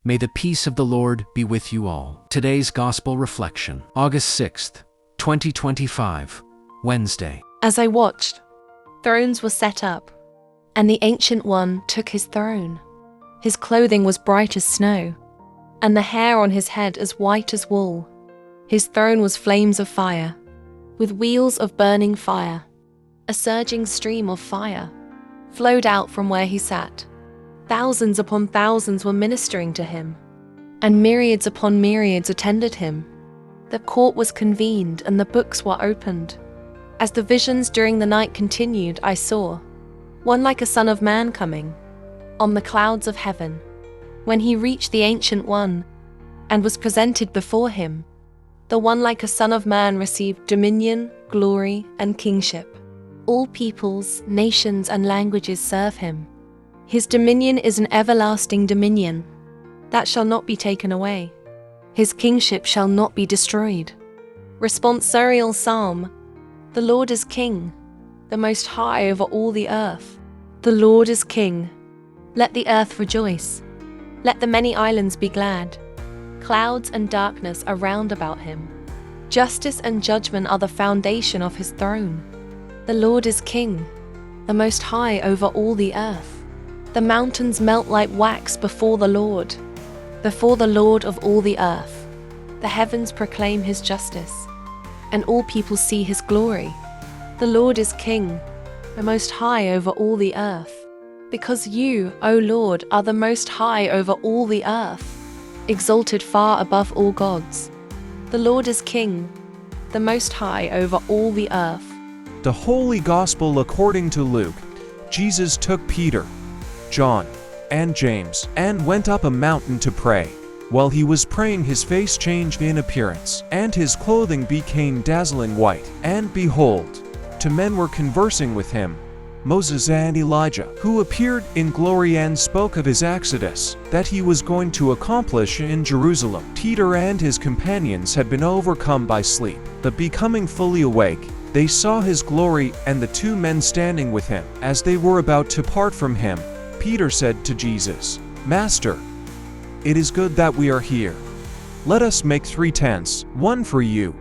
May the peace of the Lord be with you all. Today's Gospel Reflection, August 6th, 2025, Wednesday. As I watched, thrones were set up, and the Ancient One took his throne. His clothing was bright as snow, and the hair on his head as white as wool. His throne was flames of fire, with wheels of burning fire. A surging stream of fire flowed out from where he sat. Thousands upon thousands were ministering to him, and myriads upon myriads attended him. The court was convened and the books were opened. As the visions during the night continued, I saw one like a son of man coming on the clouds of heaven. When he reached the Ancient One and was presented before him, the one like a son of man received dominion, glory, and kingship. All peoples, nations, and languages serve him. His dominion is an everlasting dominion that shall not be taken away. His kingship shall not be destroyed. Responsorial Psalm. The Lord is King, the Most High over all the earth. The Lord is King. Let the earth rejoice. Let the many islands be glad. Clouds and darkness are round about him. Justice and judgment are the foundation of his throne. The Lord is King, the Most High over all the earth. The mountains melt like wax before the Lord of all the earth. The heavens proclaim his justice, and all people see his glory. The Lord is King, the Most High over all the earth. Because you, O Lord, are the Most High over all the earth, exalted far above all gods. The Lord is King, the Most High over all the earth. The Holy Gospel according to Luke. Jesus took Peter, John, and James, and went up a mountain to pray. While he was praying, his face changed in appearance, and his clothing became dazzling white. And behold, two men were conversing with him, Moses and Elijah, who appeared in glory and spoke of his exodus that he was going to accomplish in Jerusalem. Peter and his companions had been overcome by sleep, but becoming fully awake, they saw his glory and the two men standing with him. As they were about to part from him, Peter said to Jesus, "Master, it is good that we are here. Let us make 3 tents, one for you,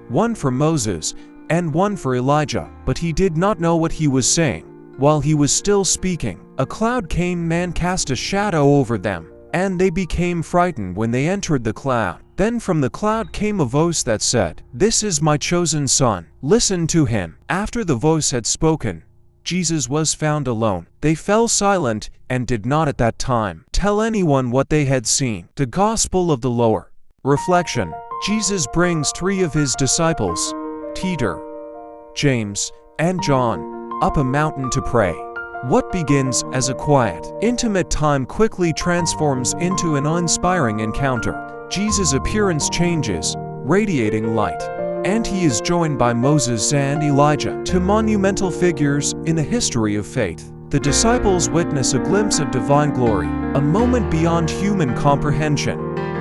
one for Moses, and one for Elijah." But he did not know what he was saying. While he was still speaking, a cloud came and cast a shadow over them, and they became frightened when they entered the cloud. Then from the cloud came a voice that said, "This is my chosen son. Listen to him." After the voice had spoken, Jesus was found alone. They fell silent and did not at that time tell anyone what they had seen. The Gospel of the Lord. Reflection. Jesus brings 3 of his disciples, Peter, James, and John, up a mountain to pray. What begins as a quiet, intimate time quickly transforms into an inspiring encounter. Jesus' appearance changes, radiating light, and he is joined by Moses and Elijah, 2 monumental figures in the history of faith. The disciples witness a glimpse of divine glory, a moment beyond human comprehension,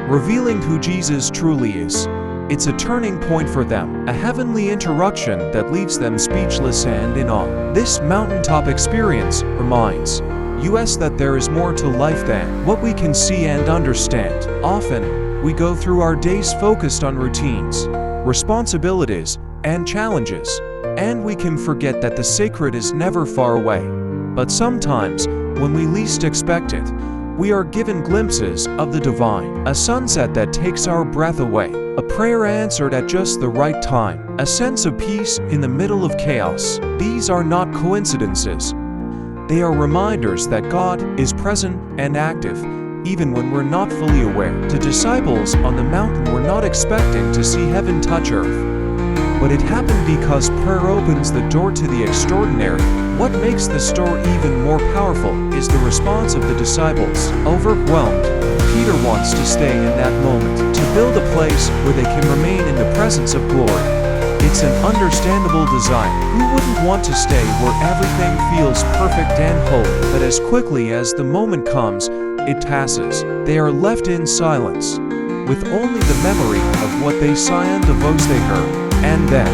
revealing who Jesus truly is. It's a turning point for them, a heavenly interruption that leaves them speechless and in awe. This mountaintop experience reminds us that there is more to life than what we can see and understand. Often, we go through our days focused on routines, responsibilities, and challenges, and we can forget that the sacred is never far away. But sometimes, when we least expect it, we are given glimpses of the divine, a sunset that takes our breath away, a prayer answered at just the right time, a sense of peace in the middle of chaos. These are not coincidences. They are reminders that God is present and active, even when we're not fully aware. The disciples on the mountain were not expecting to see heaven touch earth. But it happened because prayer opens the door to the extraordinary. What makes the story even more powerful is the response of the disciples. Overwhelmed, Peter wants to stay in that moment, to build a place where they can remain in the presence of glory. It's an understandable desire. Who wouldn't want to stay where everything feels perfect and holy? But as quickly as the moment comes, it passes. They are left in silence, with only the memory of what they saw and the voice they heard. And then,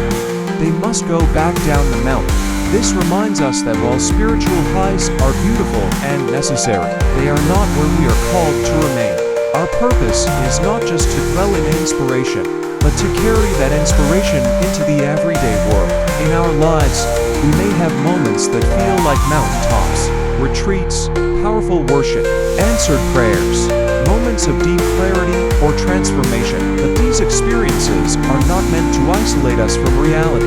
they must go back down the mountain. This reminds us that while spiritual highs are beautiful and necessary, they are not where we are called to remain. purpose is not just to dwell in inspiration, but to carry that inspiration into the everyday world. In our lives, we may have moments that feel like mountaintops, retreats, powerful worship, answered prayers, moments of deep clarity or transformation. But these experiences are not meant to isolate us from reality.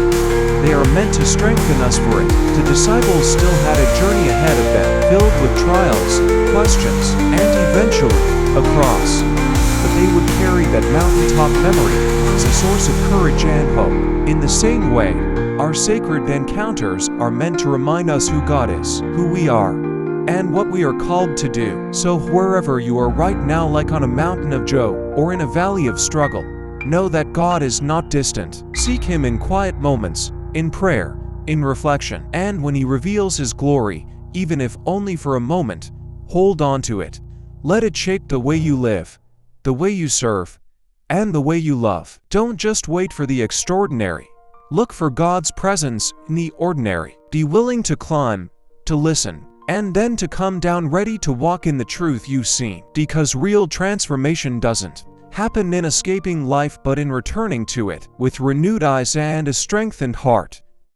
They are meant to strengthen us for it. The disciples still had a journey ahead of them, filled with trials, questions, and eventually, a cross. But they would carry that mountaintop memory as a source of courage and hope. In the same way, our sacred encounters are meant to remind us who God is, who we are, and what we are called to do. So wherever you are right now, like on a mountain of joy or in a valley of struggle, know that God is not distant. Seek Him in quiet moments, in prayer, in reflection, and when He reveals His glory, even if only for a moment, hold on to it. Let it shape the way you live, the way you serve, and the way you love. Don't just wait for the extraordinary. Look for God's presence in the ordinary. Be willing to climb, to listen, and then to come down ready to walk in the truth you've seen. Because real transformation doesn't happen in escaping life but in returning to it with renewed eyes and a strengthened heart.